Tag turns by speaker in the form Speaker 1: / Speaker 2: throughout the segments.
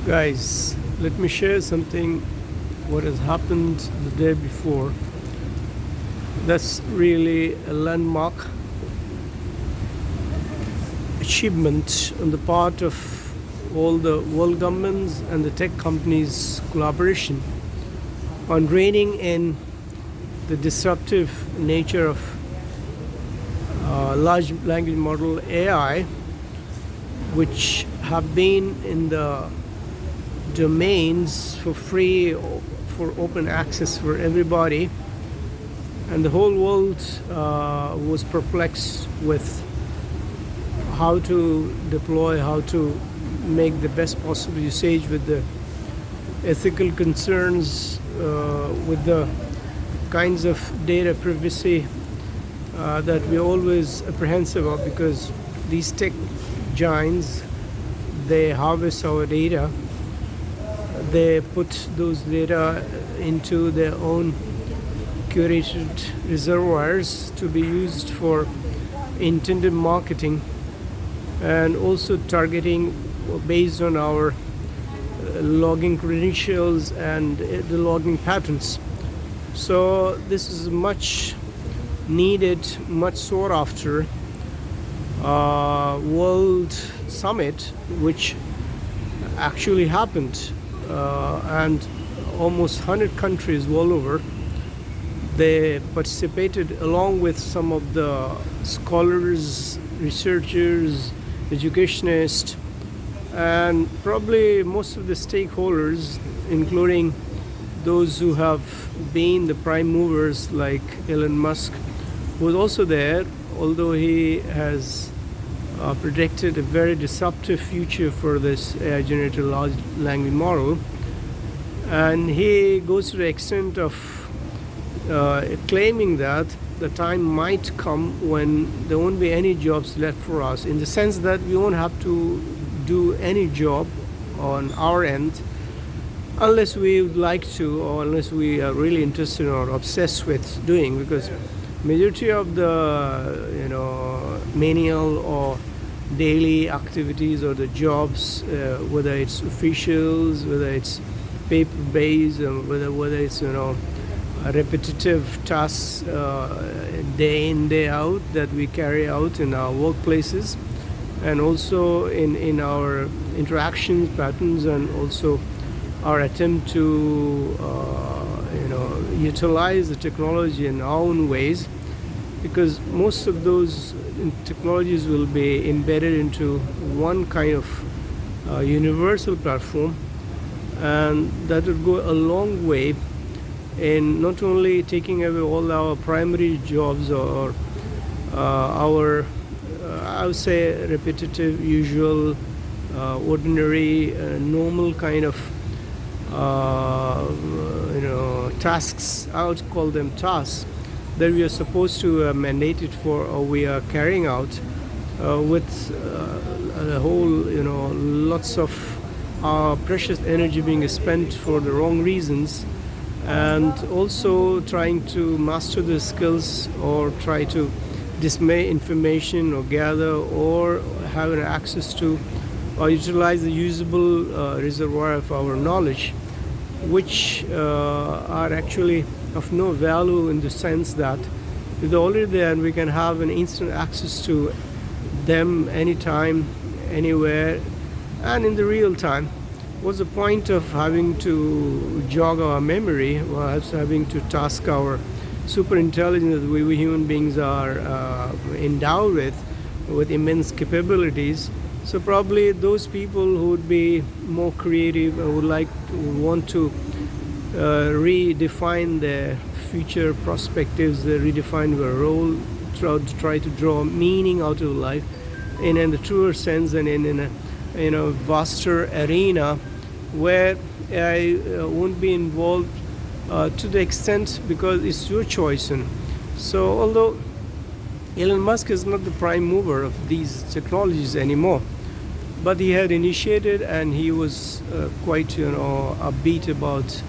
Speaker 1: Guys, let me share something what has happened the day before. That's really a landmark achievement on the part of all the world governments and the tech companies' collaboration on reining in the disruptive nature of large language model AI, which have been in the domains for free, for open access for everybody, and the whole world was perplexed with how to deploy, how to make the best possible usage with the ethical concerns, with the kinds of data privacy that we're always apprehensive of, because these tech giants, they harvest our data, they put those data into their own curated reservoirs to be used for intended marketing, and also targeting based on our logging credentials and the logging patterns. So this is much needed, much sought after world summit which actually happened, and almost 100 countries all over, they participated along with some of the scholars, researchers, educationists, and probably most of the stakeholders, including those who have been the prime movers like Elon Musk, was also there, although he has predicted a very disruptive future for this AI generated large language model. And he goes to the extent of claiming that the time might come when there won't be any jobs left for us, in the sense that we won't have to do any job on our end unless we would like to, or unless we are really interested or obsessed with doing, because majority of the menial or daily activities or the jobs, whether it's officials, whether it's paper based, or whether it's repetitive tasks day in day out that we carry out in our workplaces, and also in our interactions patterns, and also our attempt to utilize the technology in our own ways, because most of those technologies will be embedded into one kind of universal platform, and that would go a long way in not only taking away all our primary jobs or our I would say repetitive, usual, ordinary, normal kind of tasks. I would call them tasks that we are supposed to mandated for, or we are carrying out with a whole lots of precious energy being spent for the wrong reasons, and also trying to master the skills or try to display information or gather or have an access to or utilize the usable reservoir of our knowledge, which are actually of no value, in the sense that if they're already there and we can have an instant access to them anytime, anywhere, and in the real time, what's the point of having to jog our memory, or having to task our super intelligence that we human beings are endowed with immense capabilities? So probably those people who would be more creative and would want to redefine their future perspectives, redefine their role, try to draw meaning out of life in a truer sense, and in a vaster arena where I won't be involved to the extent, because it's your choice. And so although Elon Musk is not the prime mover of these technologies anymore, but he had initiated, and he was quite upbeat about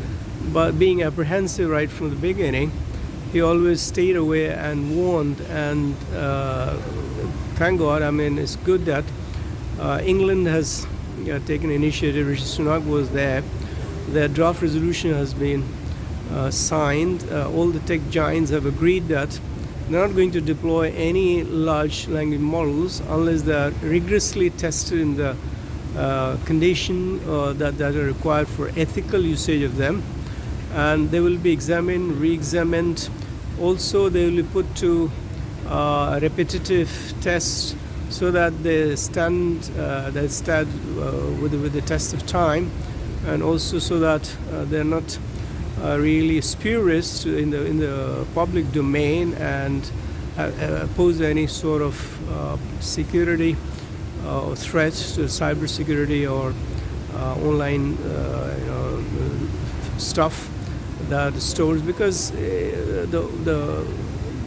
Speaker 1: being apprehensive right from the beginning. He always stayed away and warned, and thank God, I mean, it's good that England has taken initiative. Rishi Sunak was there. The draft resolution has been signed. All the tech giants have agreed that they're not going to deploy any large language models unless they are rigorously tested in the condition that are required for ethical usage of them, and they will be examined, re-examined. Also, they will be put to repetitive tests so that they stand with the test of time, and also so that they're not really spurious in the public domain and pose any sort of security threat to cybersecurity or online stuff that stores, because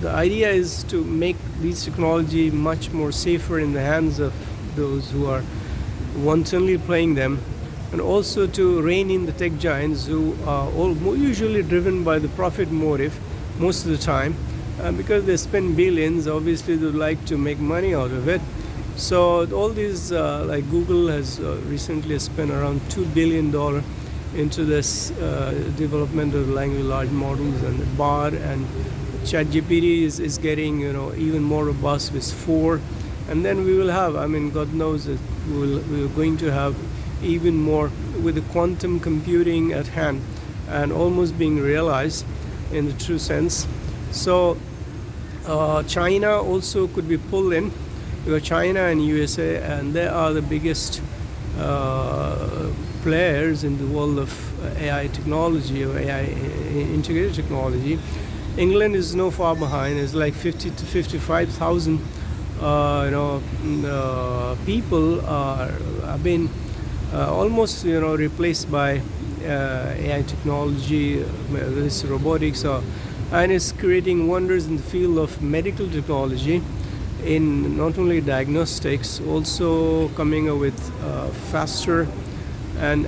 Speaker 1: the idea is to make these technology much more safer in the hands of those who are wantonly playing them, and also to rein in the tech giants who are usually driven by the profit motive most of the time, because they spend billions. Obviously they would like to make money out of it. So all these like Google has recently spent around $2 billion into this development of language large models, and Bard and ChatGPT is getting even more robust with 4, and then we will have, God knows that we're going to have even more with the quantum computing at hand and almost being realized in the true sense. So China also could be pulled in, because China and USA, and they are the biggest players in the world of AI technology or AI integrated technology. England is no far behind. It's like 50 to 55,000 people have been almost replaced by AI technology, this robotics, and it's creating wonders in the field of medical technology, in not only diagnostics, also coming up with faster and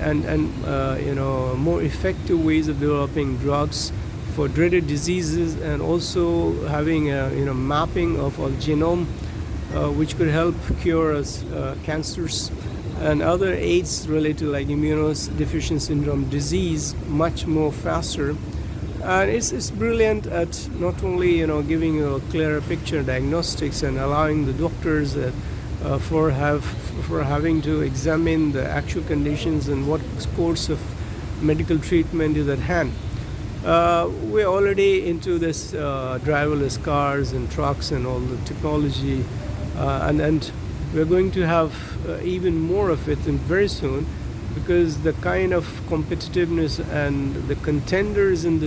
Speaker 1: more effective ways of developing drugs for dreaded diseases, and also having a mapping of our genome, which could help cure cancers and other AIDS related like immunodeficiency syndrome disease much more faster. And it's brilliant at not only giving you a clearer picture diagnostics and allowing the doctors for having to examine the actual conditions and what course of medical treatment is at hand. We're already into this driverless cars and trucks and all the technology, and we're going to have even more of it very soon, because the kind of competitiveness and the contenders in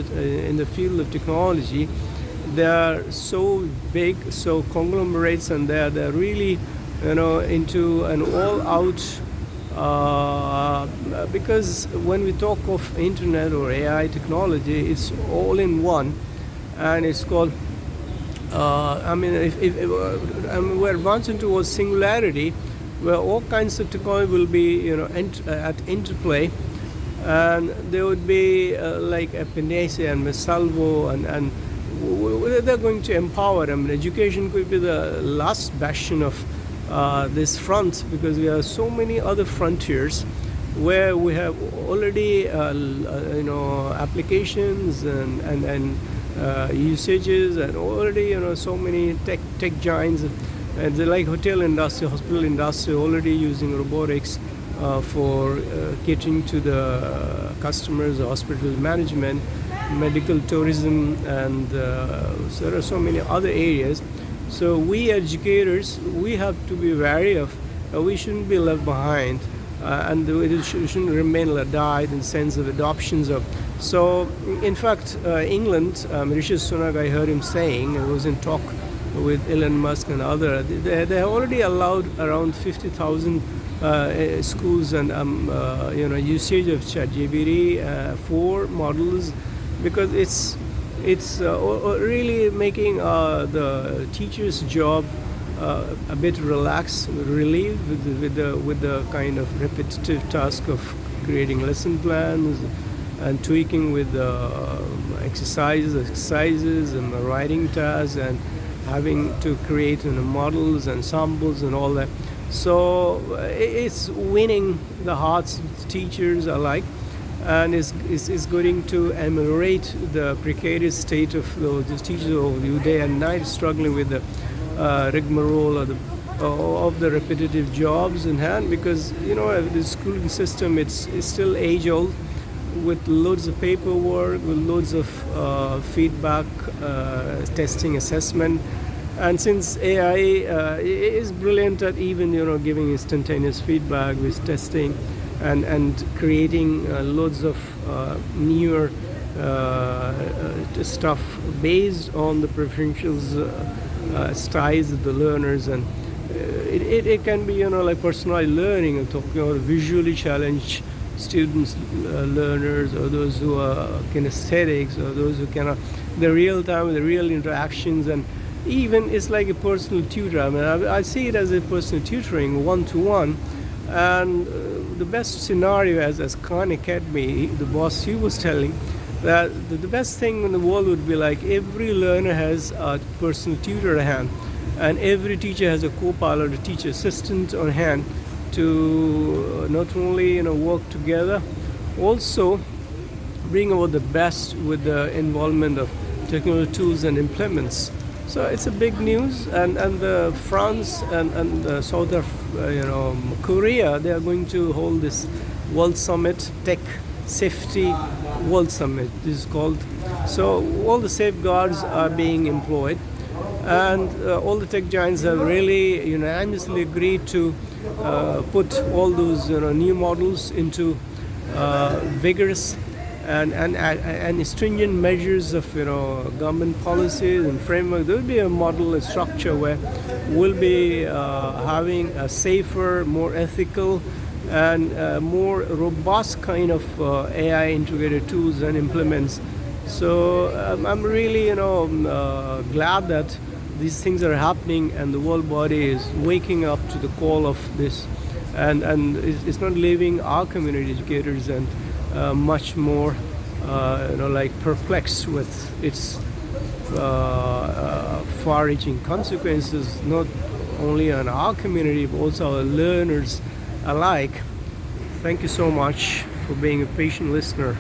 Speaker 1: the field of technology, they are so big, so conglomerates, and they're really into an all-out. Because when we talk of internet or AI technology, it's all in one, and it's called. We're advancing towards singularity, where all kinds of technology will be at interplay, and there would be like Epinese and Mesalvo, and they're going to empower. Education could be the last bastion of this front, because we have so many other frontiers where we have already applications and usages, and already so many tech giants, and they like hotel industry, hospital industry, already using robotics for catering to the customers, hospital management, medical tourism, and so there are so many other areas. So we educators, we have to be wary of. We shouldn't be left behind, and it shouldn't remain died in sense of adoptions of. So, in fact, England, Rishi Sunak, I heard him saying, it was in talk with Elon Musk and others. They have already allowed around 50,000 schools and usage of ChatGPT 4 models, because it's really making the teacher's job a bit relaxed, relieved with the kind of repetitive task of creating lesson plans and tweaking with exercises and writing tasks, and having to create models and samples and all that. So it's winning the hearts of teachers alike, and is going to ameliorate the precarious state of those teachers who day and night struggling with the rigmarole of the repetitive jobs in hand, because the schooling system it's still age old, with loads of paperwork, with loads of feedback, testing, assessment. And since AI is brilliant at even giving instantaneous feedback with testing, and creating loads of newer stuff based on the preferential styles of the learners, and it can be like personalized learning. I'm talking about visually challenged students, learners, or those who are kinesthetics, or those who cannot the real time, the real interactions, and even it's like a personal tutor. I mean, I see it as a personal tutoring, one-to-one. And the best scenario, as Khan Academy, the boss, he was telling that the best thing in the world would be like every learner has a personal tutor at hand, and every teacher has a co-pilot, a teacher assistant on hand, to not only work together, also bring about the best with the involvement of technical tools and implements. So it's a big news, and France and South of Korea, they are going to hold this World Summit, Tech Safety World Summit. This is called. So all the safeguards are being employed, and all the tech giants have really unanimously agreed to put all those new models into vigorous and stringent measures of government policies and framework. There will be a model, a structure where we'll be having a safer, more ethical, and more robust kind of AI integrated tools and implements. So I'm really glad that these things are happening, and the world body is waking up to the call of this, and it's not leaving our community educators and much more like perplexed with its far-reaching consequences, not only on our community but also our learners alike. Thank you so much for being a patient listener.